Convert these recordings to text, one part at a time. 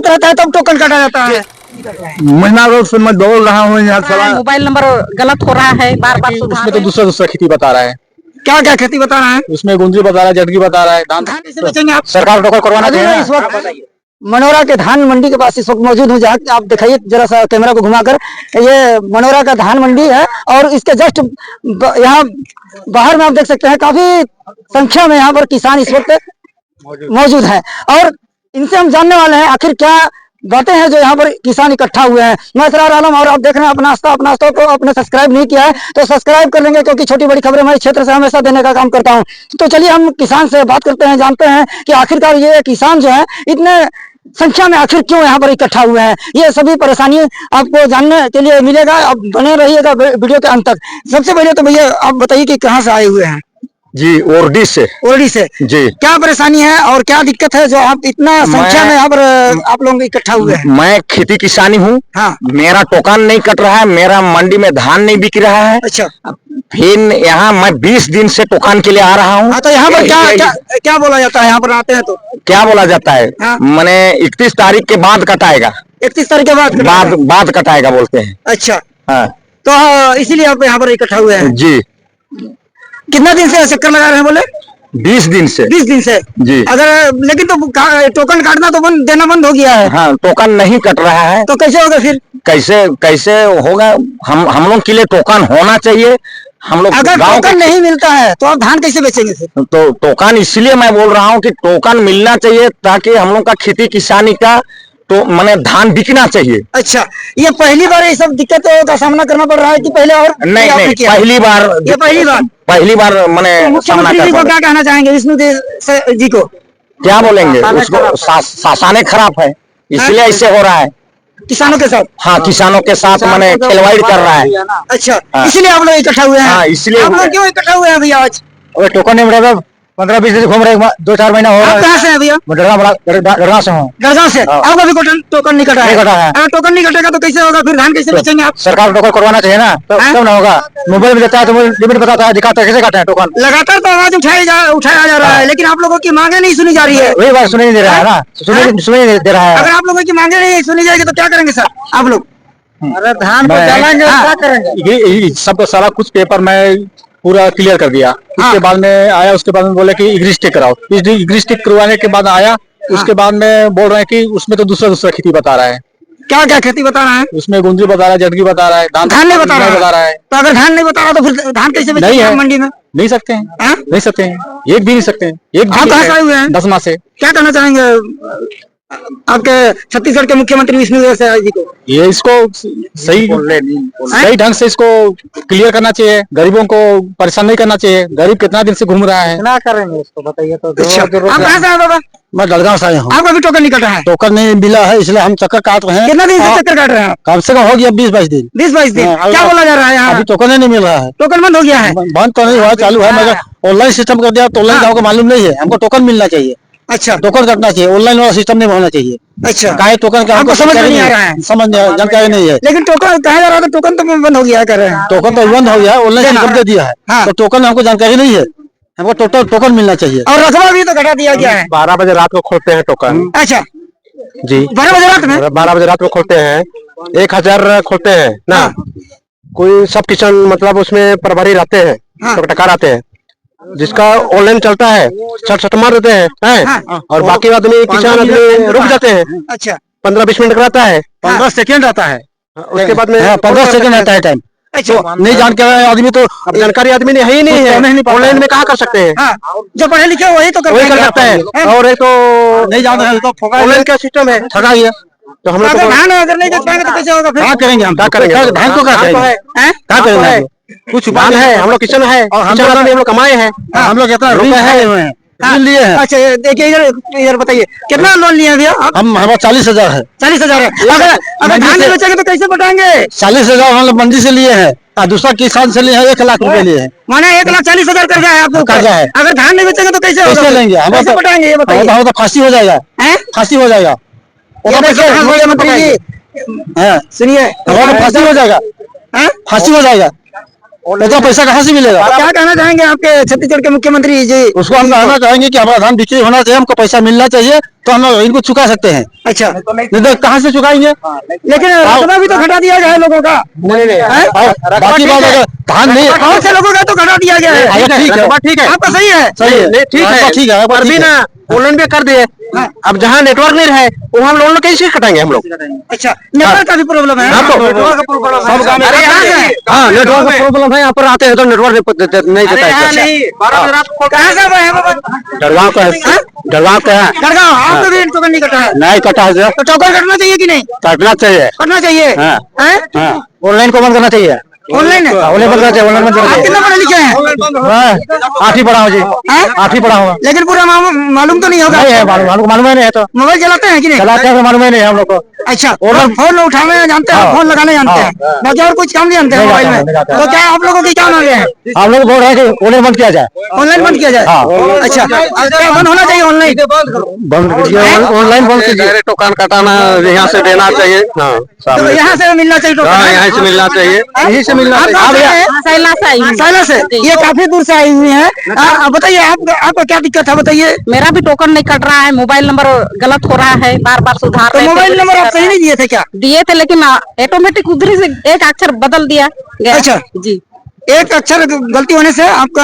रहता है तब टोकन काटा जाता है। महीना रोज से मैं दौड़ रहा हूँ यहाँ। मोबाइल नंबर गलत हो रहा है, बार बार उसमें तो दूसरा खेती बता रहा है। क्या क्या खेती बता रहा है? उसमें गुंजी बता रहा है, जटगी बता रहा है। धान कैसे बेचेंगे आप? सरकार टोकन करवाना चाहिए। इस वक्त मनोरा के धान मंडी के पास इस वक्त मौजूद हूँ, जहाँ आप दिखाइए जरा सा कैमरा को घुमाकर। ये मनोरा का धान मंडी है और इसके जस्ट यहाँ बाहर में आप देख सकते हैं काफी संख्या में यहाँ पर किसान इस वक्त मौजूद हैं और इनसे हम जानने वाले हैं आखिर क्या बातें हैं जो यहाँ पर किसान इकट्ठा हुए हैं। मैं असरार आलम और आप देख रहे हैं अपना नाश्ता को आपने सब्सक्राइब नहीं किया है तो सब्सक्राइब कर लेंगे, क्योंकि छोटी बड़ी खबरें हमारे क्षेत्र से हमेशा देने का काम करता हूँ। तो चलिए हम किसान से बात करते हैं, जानते हैं कि आखिरकार ये किसान जो है इतने संख्या में आखिर क्यों यहाँ पर इकट्ठा हुए हैं। ये सभी परेशानी आपको जानने के लिए मिलेगा, आप बने रहिएगा वीडियो के अंत तक। सबसे पहले तो भैया आप बताइए कि कहाँ से आए हुए हैं? जी ओरडी से। ओरडी से जी। क्या परेशानी है और क्या दिक्कत है जो आप इतना संख्या में यहाँ पर आप लोग इकट्ठा हुए हैं? मैं खेती किसानी हूँ। हाँ। मेरा टोकन नहीं कट रहा है, मेरा मंडी में धान नहीं बिक रहा है। अच्छा। फिर यहाँ मैं 20 दिन से टोकन के लिए आ रहा हूँ। तो यहाँ पर क्या बोला जाता है? यहाँ पर आते हैं तो क्या बोला जाता है? हाँ? मैंने 31 तारीख के बाद कटाएगा। 31 तारीख के बाद कटाएगा बोलते हैं। अच्छा। हाँ। तो इसीलिए आप यहाँ पर इकट्ठा हुए हैं? जी। कितना दिन से चक्कर लगा रहे हैं बोले? 20 दिन से। 20 दिन से जी। अगर लेकिन तो टोकन काटना तो देना बंद हो गया है। हाँ, टोकन नहीं कट रहा है। तो कैसे होगा फिर? कैसे होगा? हम लोग के लिए टोकन होना चाहिए। हम लोग अगर टोकन नहीं मिलता है तो आप धान कैसे बेचेंगे फिर? तो टोकन इसलिए मैं बोल रहा हूँ कि टोकन मिलना चाहिए ताकि हम लोग का खेती किसानी का तो मैंने धान बिकना चाहिए। अच्छा, ये पहली बार ये सब दिक्कतों का सामना करना पड़ रहा है कि पहले और? नहीं, पहली बार मैंने मुख्यमंत्री जी को क्या कहना चाहेंगे? विष्णुदेव जी को क्या बोलेंगे? उसको शासन खराब है, इसलिए ऐसे हो रहा है किसानों के साथ। हाँ, किसानों के साथ मैंने खिलवाड़ कर रहा है। अच्छा, इसलिए आप लोग इकट्ठा हुए हैं? इसलिए आप लोग क्यों इकट्ठा हुए हैं भैया आज? टोकन नहीं मिला था, 15-20 दिन घूम रहे, 2-4 महीना हो रहा है। कहाँ से है भैया? गढ़गांव से हूँ। गढ़गांव से। आपका भी टोकन नहीं कटा है? अगर टोकन नहीं कटेगा तो कैसे होगा? फिर धान कैसे बेचेंगे आप? सरकार टोकन करवाना चाहिए ना, तब ना होगा। मोबाइल में देता है तो लिमिट बताता है, दिखाता है कैसे काटे टोकन। लगातार तो आवाज उठाया जा रहा है, लेकिन आप लोगों की मांगे नहीं सुनी जा रही है। वही बात सुनी नहीं दे रहा है ना, सुनी नहीं दे रहा है। अगर आप लोगों की मांगे नहीं सुनी जाएगी तो क्या करेंगे सर आप लोग? अरे धान को डालेंगे क्या करेंगे? सब सारा कुछ पेपर में पूरा क्लियर कर दिया। उसके बाद में आया, उसके बाद में बोले कि इग्रिस्टिक कराओ। इग्रिस्टिक करवाने के बाद आया, उसके बाद में बोल रहे हैं कि उसमें तो दूसरा खेती बता रहा है। क्या क्या खेती बता रहा है? उसमें गुंजी बता रहा है, जटगी बता रहा है, धान नहीं बता रहा है। तो अगर धान नहीं बता रहा तो फिर धान कैसे बेचेंगे मंडी में? नहीं सकते हैं, नहीं सकते हैं, एक भी नहीं सकते हैं। एक आप कहाँ से आए हुए हैं? 10 माह से। क्या कहना चाहेंगे आपके छत्तीसगढ़ के मुख्यमंत्री विष्णुदेव साय जी को? ये इसको सही ढंग से इसको क्लियर करना चाहिए, गरीबों को परेशान नहीं करना चाहिए। गरीब कितना दिन से घूम रहा है, ना करेंगे इसको बताइए तो। अच्छा, आप कहाँ से आए बाबा? मैं गढ़गांव से आया हूँ। आपका भी टोकन नहीं कटा है? टोकन नहीं मिला है, इसलिए हम चक्कर काट रहे हैं। कितना दिन से चक्कर काट रहे हैं? कम से कम हो गया 20-22 दिन। 20-22 दिन। क्या बोला जा रहा है यहाँ? अभी टोकन नहीं मिल रहा है। टोकन बंद हो गया है? बंद तो नहीं हुआ, चालू है, मगर ऑनलाइन सिस्टम कर दिया तो ऑनलाइन हमको मालूम नहीं है। हमको टोकन मिलना चाहिए। अच्छा, टोकन कटना चाहिए, ऑनलाइन वाला सिस्टम नहीं होना चाहिए। अच्छा, काहे टोकन का हमको समझ नहीं आ रहा है? समझ जानकारी नहीं है। लेकिन टोकन कहा जा रहा था, टोकन तो बंद हो गया कर रहे हैं। टोकन तो बंद हो गया, ऑनलाइन सिस्टम दे दिया है, तो टोकन हमको जानकारी नहीं है। हमको टोटल टोकन मिलना चाहिए। और रकबा भी तो घटा दिया गया है। 12 बजे रात को खोलते हैं टोकन। अच्छा जी, 12 बजे रात में? 12 बजे रात को खोलते हैं, 1000 खोलते हैं ना। कोई सब किसान मतलब उसमें प्रभारी रहते हैं, टकार आते हैं, जिसका ऑनलाइन चलता है, छठ मार देते हैं, और बाकी आदमी किसान आदमी रुक जाते हैं। अच्छा, 15-20 मिनट रहता है, 15 सेकंड रहता है, उसके बाद में 15 सेकंड रहता है टाइम। अच्छा, नहीं जानकारी आदमी तो जानकारी आदमी है ही नहीं है, ऑनलाइन में कहाँ कर सकते हैं? जो पढ़े लिखे वही तो कर सकते हैं, और एक तो नहीं जानते हैं तो ऑनलाइन क्या सिस्टम है, ठगा गया। तो हम लोग धान अगर नहीं बेच पाएंगे तो कैसे होगा फिर? क्या करेंगे हम? क्या करेंगे? धान को क्या करेंगे? कुछ धान है, हम लोग किसान है, और हम लोग कमाए हैं, हम लोग कितना रुपए है लिए हैं। अच्छा, देखिए इधर बताइए कितना लोन लिए भैया? हम हमारा 40,000 है। 40,000 है। अगर धान नहीं बेचेंगे तो कैसे बटाएंगे? 40,000 हम लोग मंडी से लिए हैं, और दूसरा किसान से लिए हैं 1 लाख रुपए लिए हैं। माने 1,40,000 कर्जा है आपको? कर्जा है। अगर धान नहीं बेचेंगे तो कैसे लेंगे? हम कैसे बटाएंगे ये बताइए? तो फांसी हो जाएगा, फांसी हो जाएगा। मुख्यमंत्री जी सुनिए, फांसी हो जाएगा, फांसी हो जाएगा, तो पैसा कहाँ से मिलेगा? क्या कहना चाहेंगे आपके छत्तीसगढ़ के मुख्यमंत्री जी? उसको हम कहना चाहेंगे कि हमारा धान बिक्री होना चाहिए, हमको पैसा मिलना चाहिए, तो हम इनको चुका सकते हैं। अच्छा, नहीं तो कहाँ से चुकाएंगे? लेकिन रकबा भी तो घटा दिया गया है लोगों का। बाकी बात अगर धान नहीं, बहुत से लोगों का तो घटा दिया गया है। ठीक है, ठीक है, आपका सही है। सही है, ठीक है, ठीक है, पर भी ना ऑनलाइन पे कर दिए। अब जहाँ नेटवर्क नहीं रहे वहाँ हम लोन कैसे कटाएंगे हम लोग? अच्छा, नेटवर्क का भी प्रॉब्लम है। हाँ, तो नेटवर्क का प्रॉब्लम सब काम अरे यहाँ से हाँ, नेटवर्क का प्रॉब्लम है। यहाँ पर आते हैं तो नेटवर्क नहीं देता है। कहाँ से है बाबा? डरगांव का है, डरगांव का है। गड़गांव, आपका भी टोकन नहीं कटा है। नहीं कटा है, तो टोकन कटना चाहिए कि नहीं? कटना चाहिए। करना चाहिए। हाँ। हैं? ऑनलाइन को बंद करना चाहिए। ऑनलाइन है? ऑनलाइन बंद करना चाहिए, ऑनलाइन बंद करना आप कितना चाहिए। पढ़े लिखे हैं? 8वीं पढ़ा हूँ जी, हैं? 8वीं पढ़ा हूँ। लेकिन पूरा मालूम तो नहीं होगा। नहीं है, मालूम ही नहीं है। तो मोबाइल चलाते हैं कि नहीं? चलाते हैं तो मालूम ही नहीं है हम लोग को। अच्छा, और फोन उठाने जानते हैं, हाँ। फोन लगाने जानते हैं, बाकी और कुछ काम नहीं जानते हैं नहीं मोबाइल में। जानते हैं, नहीं तो क्या आप लोगों की काम आ गया है? हम लोग बोल रहे हैं कि ऑनलाइन बंद किया जाए। ऑनलाइन बंद किया जाए। हाँ। अच्छा, क्या बंद होना चाहिए ऑनलाइन? बंद कीजिए, ऑनलाइन बंद कीजिए। डायरेक्ट टोकन कटाना यहाँ से देना चाहिए। हाँ, तो यहाँ से मिलना चाहिए टोकन। हाँ, यहाँ से मिलना चाहिए, यहीं से मिलना आप कहाँ से चाहिए। हैं? सैला से आई हूँ। साइला से? ये काफी दूर से आई हुई है। बताइए आपका क्या दिक्कत है, बताइए। मेरा भी टोकन नहीं कट रहा है, मोबाइल नंबर गलत हो रहा है, बार बार सुधार तो रहे थे, मोबाइल नंबर आप सही नहीं दिए थे क्या? दिए थे, लेकिन ऑटोमेटिक उधर से एक अक्षर बदल दिया गया। अच्छा। जी, एक अक्षर गलती होने से आपका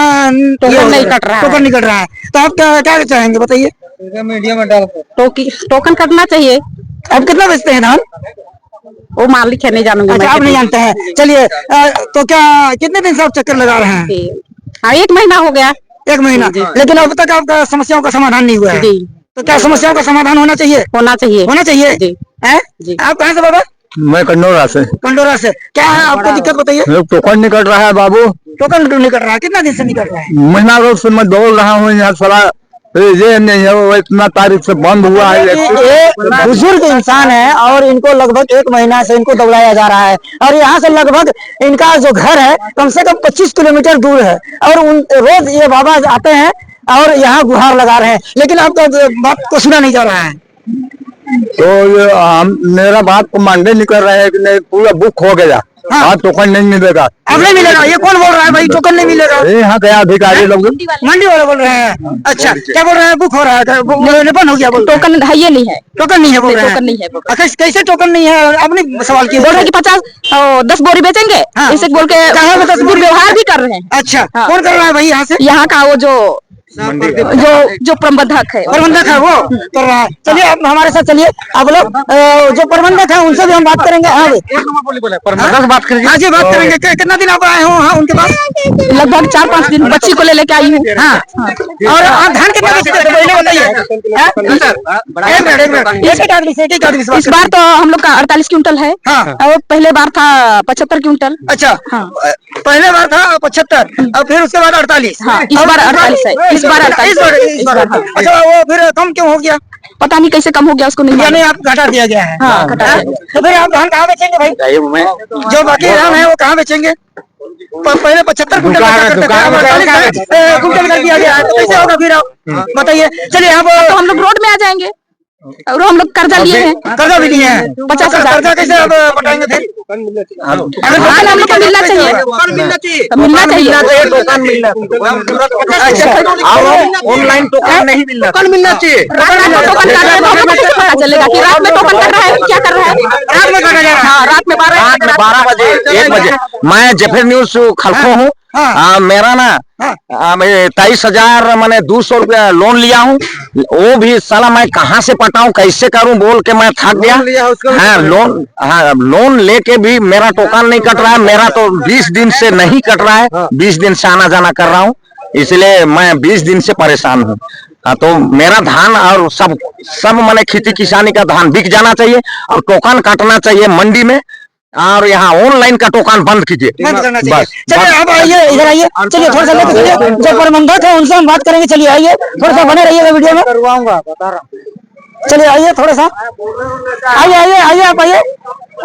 टोकन नहीं कट रहा है। टोकन नहीं कट रहा है। तो आप क्या चाहेंगे, बताइए। टोकन कटना चाहिए। आप कितना बेचते हैं धान? वो मालिक है, नहीं जानूंगी अच्छा, मैं आप नहीं कितनी। जानते हैं। चलिए, तो क्या कितने दिन से आप चक्कर लगा रहे हैं? हाँ, 1 महीना हो गया। 1 महीना। लेकिन अब तक आपका समस्याओं का समाधान नहीं हुआ है। जी, तो क्या समस्याओं का समाधान होना चाहिए? होना चाहिए। होना चाहिए। जी। हैं? जी। आप कहाँ से बाबा? मैं कन्नौरा से। कंडोरा से। क्या है आपको दिक्कत, बताइए। टोकन नहीं कट रहा है बाबू, टोकन नहीं कट रहा है, कितना दिन से नहीं कट रहा है? महीना रोज से मैं दौड़ रहा हूँ यहाँ साला, ये नहीं है वो इतना तारीख से बंद हुआ है। ये बुजुर्ग इंसान है और इनको लगभग 1 महीना से इनको दौड़ाया जा रहा है, और यहाँ से लगभग इनका जो घर है कम से कम 25 किलोमीटर दूर है, और रोज ये बाबा आते हैं और यहाँ गुहार लगा रहे हैं, लेकिन आपका बात को सुना नहीं जा रहा है। तो ये हम मेरा बात को मानने नहीं कर रहे हैं कि नहीं, पूरा बुक हो गया। हाँ। आज टोकन नहीं मिलेगा। अब नहीं मिलेगा? ये कौन बोल रहा है भाई, टोकन नहीं मिलेगा? यहाँ गया अधिकारी लोग, मंडी वाले बोल रहे हैं। अच्छा, क्या बोल रहे हैं? बुक हो रहा है, बंद हो गया बोल रहे हैं। टोकन है, ये नहीं है। टोकन नहीं है बोल रहे हैं। टोकन नहीं है। कैसे टोकन नहीं है? आपने सवाल किया। बोल रहे हैं कि 10 बोरी बेचेंगे, हाँ। इसे बोल के कहाँ पे 10 बोरी? व्यवहार भी कर रहे हैं। अच्छा, हाँ। कौन कर रहा है भाई यहाँ से? यहाँ का वो जो प्रबंधक है, प्रबंधक है, वो कर रहा है। चलिए आप हमारे साथ चलिए, आप लोग जो प्रबंधक है उनसे भी हम बात करेंगे। हाँ भाई, बात करिए। आज ही बात करेंगे। कितना दिन आप आए हो हाँ उनके पास? लगभग 4-5 दिन बच्ची को ले लेके आई हूँ। हाँ। और आप धान कितना बेचते थे पहले बताइए। हाँ? एक मिनट, एक आदमी से इस बार तो हम लोग का 48 क्विंटल है। हाँ। और पहले बार था 75 क्विंटल। अच्छा, हाँ। पहले बार था 75 और फिर उसके बाद 48। हाँ, इस बार 48 है। इस बार 48। इस बार। अच्छा, वो फिर कम क्यों हो गया? पता नहीं कैसे कम हो गया, उसको नहीं यानी मालूम। आप घटा दिया गया है। हाँ, घटा दिया हाँ? तो फिर आप धान कहाँ बेचेंगे भाई? जो बाकी धान है वो कहाँ बेचेंगे? पहले 75 कुंटल कुंटल कर दिया गया है, तो कैसे होगा फिर? आप बताइए। चलिए आप तो हम लोग रोड में आ जाएंगे, और हम लोग कर्जा लिए हैं। कर्जा भी नहीं है? 50,000। कर्जा कैसे आप पटाएंगे फिर? टोकन हम लोग को मिलना चाहिए। मिलना चाहिए। टोकन मिलना। ऑनलाइन टोकन नहीं मिलना, टोकन मिलना चाहिए। रात में टोकन कर रहे हैं तो हमें कैसे पता चलेगा कि रात में टोकन कर रहा है, क्या कर रहा है? रात में काटा जा रहा है। हाँ, रात में 12 बजे 1 बजे। मैं जेफर न्यूज खलखो हूँ। हाँ। मेरा ना 23,000 मैंने 200 रुपया लोन लिया हूँ। वो भी साला मैं कहाँ से पटाऊं, कैसे करूं बोल के मैं थक गया। हाँ, लोन लेके भी मेरा टोकन नहीं कट रहा है। मेरा तो 20 दिन से नहीं कट रहा है, 20 दिन से आना जाना कर रहा हूँ, इसलिए मैं 20 दिन से परेशान हूँ। तो मेरा धान और सब मैंने खेती किसानी का धान बिक जाना चाहिए और टोकन काटना चाहिए मंडी में, और यहाँ ऑनलाइन का टोकन बंद कीजिए। बंद करना चाहिए। बस, चलिए आप आइए, इधर आइए। चलिए थोड़ा सा लेके चलिए, जो प्रबंधक है उनसे हम बात करेंगे। चलिए आइए, थोड़ा सा बने रहिएगा वीडियो में। करवाऊंगा, बता रहा हूँ। चलिए आइए, थोड़ा सा आइए आइए आइए, आप आइए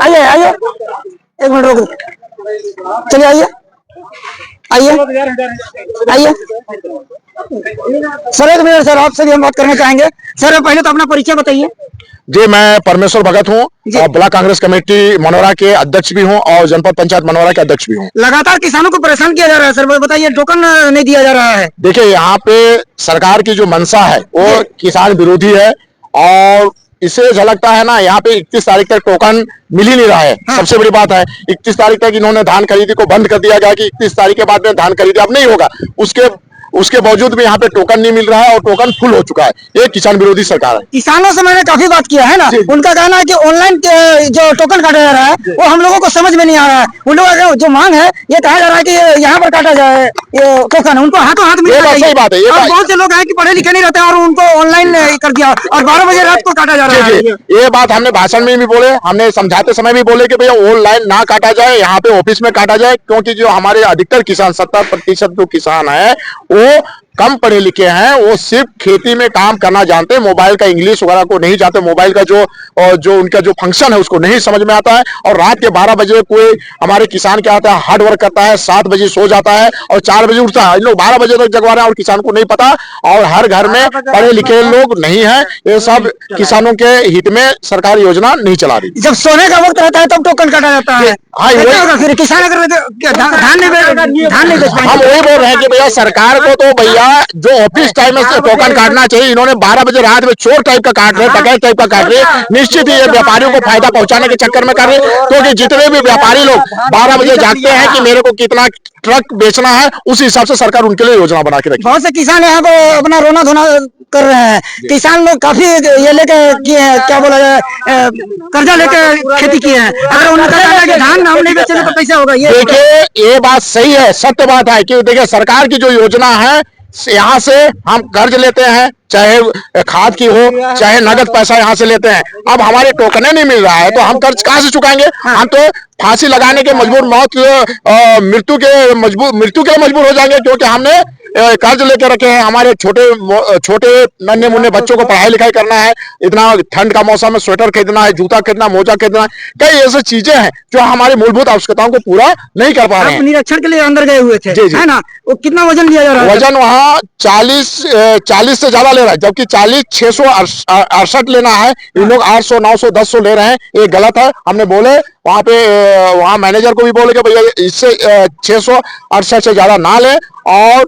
आइए आइए, 1 मिनट रोक। चलिए आइए आइए आइए। सर 1 मिनट, सर आपसे भी हम बात करना चाहेंगे। सर पहले तो अपना परिचय बताइए। जी, मैं परमेश्वर भगत हूँ और ब्लॉक कांग्रेस कमेटी मनोरा के अध्यक्ष भी हूँ और जनपद पंचायत मनोरा के अध्यक्ष भी हूँ। लगातार किसानों को परेशान किया जा रहा है सर, बताइए। टोकन नहीं दिया जा रहा है। देखिए, यहाँ पे सरकार की जो मंशा है वो किसान विरोधी है और इसे झलकता है ना, यहाँ पे 31 तारीख तक टोकन मिल ही नहीं रहा है। सबसे बड़ी बात है 31 तारीख तक इन्होंने धान खरीदी को बंद कर दिया गया कि 31 तारीख के बाद में धान खरीदी अब नहीं होगा। उसके बावजूद भी यहाँ पे टोकन नहीं मिल रहा है और टोकन फुल हो चुका है। ये किसान विरोधी सरकार है। किसानों से मैंने काफी बात किया है ना, उनका कहना है कि ऑनलाइन जो टोकन काटा जा रहा है वो हम लोगों को समझ में नहीं आ रहा है। उन लोगों का जो मांग है ये कहा जा रहा है कि यहाँ पर काटा जाए ये टोकन, उनको हाथों हाथ मिलना चाहिए। सही बात है। और बहुत से लोग हैं कि पढ़े लिखे नहीं रहते और उनको ऑनलाइन कर दिया और 12 बजे रात को काटा जा रहा है। ये बात हमने भाषण में भी बोले, हमने समझाते समय भी बोले कि भैया ऑनलाइन ना काटा जाए, यहाँ पे ऑफिस में काटा जाए, क्योंकि जो हमारे अधिकतर किसान 70% जो किसान है वो कम पढ़े लिखे हैं, वो सिर्फ खेती में काम करना जानते हैं, मोबाइल का इंग्लिश वगैरह को नहीं जानते, मोबाइल का जो उनका जो फंक्शन है उसको नहीं समझ में आता है। और रात के 12 बजे कोई हमारे किसान क्या आता है, हार्ड वर्क करता है, 7 बजे सो जाता है और 4 बजे उठता है। इन लोग 12 बजे तक जगवा रहे हैं और किसान को नहीं पता। और हर घर में पढ़े लिखे लोग नहीं है। ये सब किसानों के हित में सरकार योजना नहीं चला रही। जब सोने का वक्त रहता है तब टोकन काटा जाता है। फिर किसान अगर धान नहीं बेच पाएंगे। हम वही बोल रहे हैं कि भैया सरकार को तो भैया जो ऑफिस टाइम में टोकन काटना चाहिए, इन्होंने 12 बजे रात में चोर टाइप का काट रहे, डकैत टाइप का काट रहे। निश्चित ही ये व्यापारियों को फायदा पहुंचाने के चक्कर में कर रहे, क्योंकि जितने भी व्यापारी लोग 12 बजे जागते हैं कि मेरे को कितना ट्रक बेचना है, उस हिसाब से सरकार उनके लिए योजना बना के रखी। बहुत से किसान यहाँ को अपना रोना धोना कर रहे हैं। किसान लोग काफी ये लेके किए हैं, क्या बोला जाए, कर्जा लेके खेती किए हैं। अगर उनका कहना है कि धान हम नहीं बेचेंगे तो कैसे होगा? ये देखिए ये बात सही है, सत्य बात है कि देखिए सरकार की जो योजना है, यहाँ से हम कर्ज लेते हैं, चाहे खाद की हो चाहे नगद पैसा यहाँ से लेते हैं। अब हमारे टोकने नहीं मिल रहा है तो हम कर्ज कहाँ से चुकाएंगे? हम तो फांसी लगाने के मजबूर, मृत्यु के मजबूर हो जाएंगे, क्योंकि हमने कर्ज लेके रखे हैं। हमारे छोटे नन्हे मुन्ने बच्चों को पढ़ाई लिखाई करना है, इतना ठंड का मौसम में स्वेटर खरीदना है, जूता खरीदना, मोजा खरीदना है, कई ऐसी चीजें हैं जो हमारी मूलभूत आवश्यकताओं को पूरा नहीं कर पा रहे हैं। निरीक्षण के लिए अंदर गए हुए थे, है ना? वो कितना वजन लिया जा रहा है? वजन वहाँ 40 से ज्यादा ले रहा है, जबकि 668 लेना है। इन लोग 800, 900, 1000 ले रहे हैं। ये गलत है। हमने बोले वहाँ मैनेजर को भी बोले कि भैया इससे 668 से ज्यादा ना ले और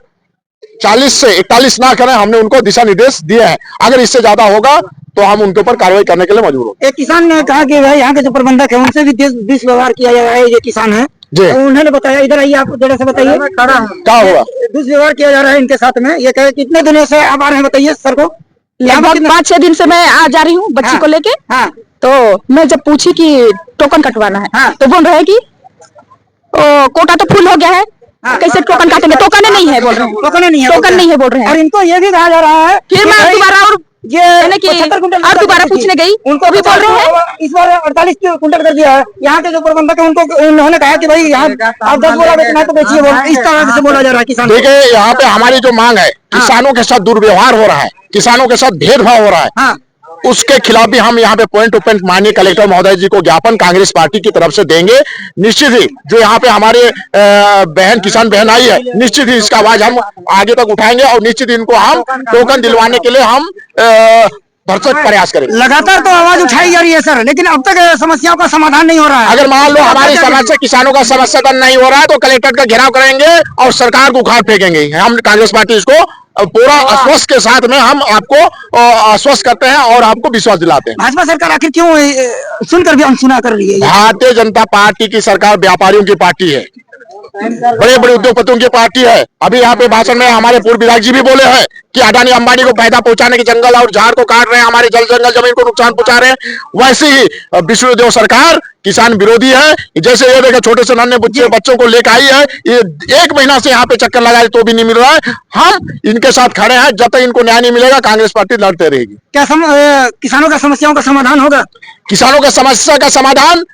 40 से 41 ना करें। हमने उनको दिशा निर्देश दिए हैं। अगर इससे ज्यादा होगा तो हम उनके ऊपर कार्रवाई करने के लिए मजबूर होंगे। एक किसान ने कहा कि भाई यहाँ के जो प्रबंधक है उनसे भी दुष्व्यवहार किया जा रहा है। ये किसान है जी, तो उन्होंने बताया, इधर आइए आप जरा से बताइए क्या हुआ। दुष्व्यवहार किया जा रहा है इनके साथ में। ये कहे कितने दिनों से आप आ रहे हैं, बताइए सर को। लगभग 5-6 दिन से मैं आ जा रही हूँ बच्ची को लेके। हाँ, तो मैं जब पूछी कि टोकन कटवाना है, हाँ, तो बोल रहे हैं कि कोटा तो फुल हो गया है, कैसे टोकन काटेंगे? टोकन नहीं है बोल रहे हैं, टोकन नहीं है बोल रहे हैं। और इनको ये भी कहा जा रहा है, फिर मैं दोबारा और दोबारा पूछने गई, उनको भी बोल रहे हैं इस बार 48 कुंटल कर दिया है। यहाँ के जो प्रबंधक है उनको उन्होंने कहा कि भाई यहाँ आप 10 बोरा बेचना है तो बेचिए। इस तरह से बोला जा रहा है किसान। देखिए यहाँ पे हमारी जो मांग है, किसानों के साथ दुर्व्यवहार हो रहा है, किसानों के साथ भेदभाव हो रहा है, उसके खिलाफ भी हम यहाँ पे पॉइंट टू पॉइंट माननीय कलेक्टर महोदय जी को ज्ञापन कांग्रेस पार्टी की तरफ से देंगे। निश्चित ही जो यहाँ पे हमारे किसान बहन आई है, निश्चित ही इसका आवाज हम आगे तक उठाएंगे और निश्चित ही इनको हम टोकन दिलवाने के लिए हम भरसक प्रयास करेंगे। लगातार तो आवाज उठाई जा रही है सर, लेकिन अब तक समस्याओं का समाधान नहीं हो रहा है। अगर मान लो हमारी समस्या, किसानों का समस्या नहीं हो रहा है तो कलेक्टर का घेराव करेंगे और सरकार को उखाड़ फेंकेंगे। हम कांग्रेस पार्टी इसको पूरा आश्वस्त के साथ में हम आपको आश्वस्त करते हैं और आपको विश्वास दिलाते हैं। भाजपा सरकार आखिर क्यों सुनकर भी अनसुना कर रही है? भारतीय जनता पार्टी की सरकार व्यापारियों की पार्टी है, बड़े बड़े उद्योगपतियों की पार्टी है। अभी यहाँ पे भाषण में हमारे पूर्व विधायक जी भी बोले हैं कि अडानी अंबानी को फायदा पहुंचाने के जंगल और झाड़ को काट रहे हैं, हमारे जल जंगल जमीन को नुकसान पहुंचा रहे हैं। वैसे ही विष्णुदेव सरकार किसान विरोधी है। जैसे ये देखो छोटे से नन्हे बच्चों को लेकर आई है, ये 1 महीना से यहाँ पे चक्कर लगाए तो भी नहीं मिल रहा है। हम इनके साथ खड़े हैं, जब तक इनको न्याय नहीं मिलेगा कांग्रेस पार्टी लड़ते रहेगी। क्या किसानों का समस्याओं का समाधान होगा? किसानों का समस्या का समाधान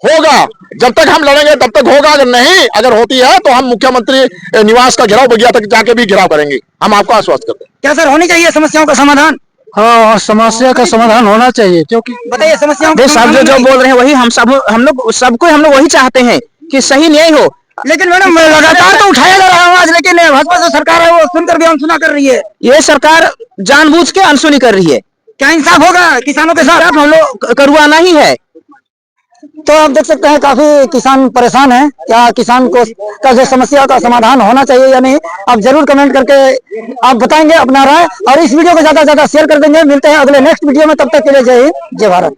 होगा, जब तक हम लड़ेंगे तब तक होगा। अगर नहीं, अगर होती है तो हम मुख्यमंत्री निवास का घेराव, बगिया तक जाके भी घेराव करेंगे। हम आपको आश्वस्त करते हैं। क्या सर होनी चाहिए समस्याओं का समाधान? हाँ, समस्या का समाधान होना चाहिए, क्योंकि बताइए समस्याओं का सब जो बोल रहे हैं वही हम लोग वही चाहते हैं कि सही न्याय हो। लेकिन मैडम लगातार तो उठाया जा रहा है आवाज, लेकिन भाजपा जो सरकार है वो सुनकर भी अनसुना कर रही है। ये सरकार जानबूझ के अनसुनी कर रही है। क्या इंसाफ होगा किसानों के साथ? हम लोग करवाना ही है। तो आप देख सकते हैं काफी किसान परेशान हैं। क्या किसान को का जो समस्या का समाधान होना चाहिए या नहीं, आप जरूर कमेंट करके आप बताएंगे अपना राय, और इस वीडियो को ज्यादा से ज्यादा शेयर कर देंगे। मिलते हैं अगले नेक्स्ट वीडियो में, तब तक के लिए जय हिंद, जय भारत।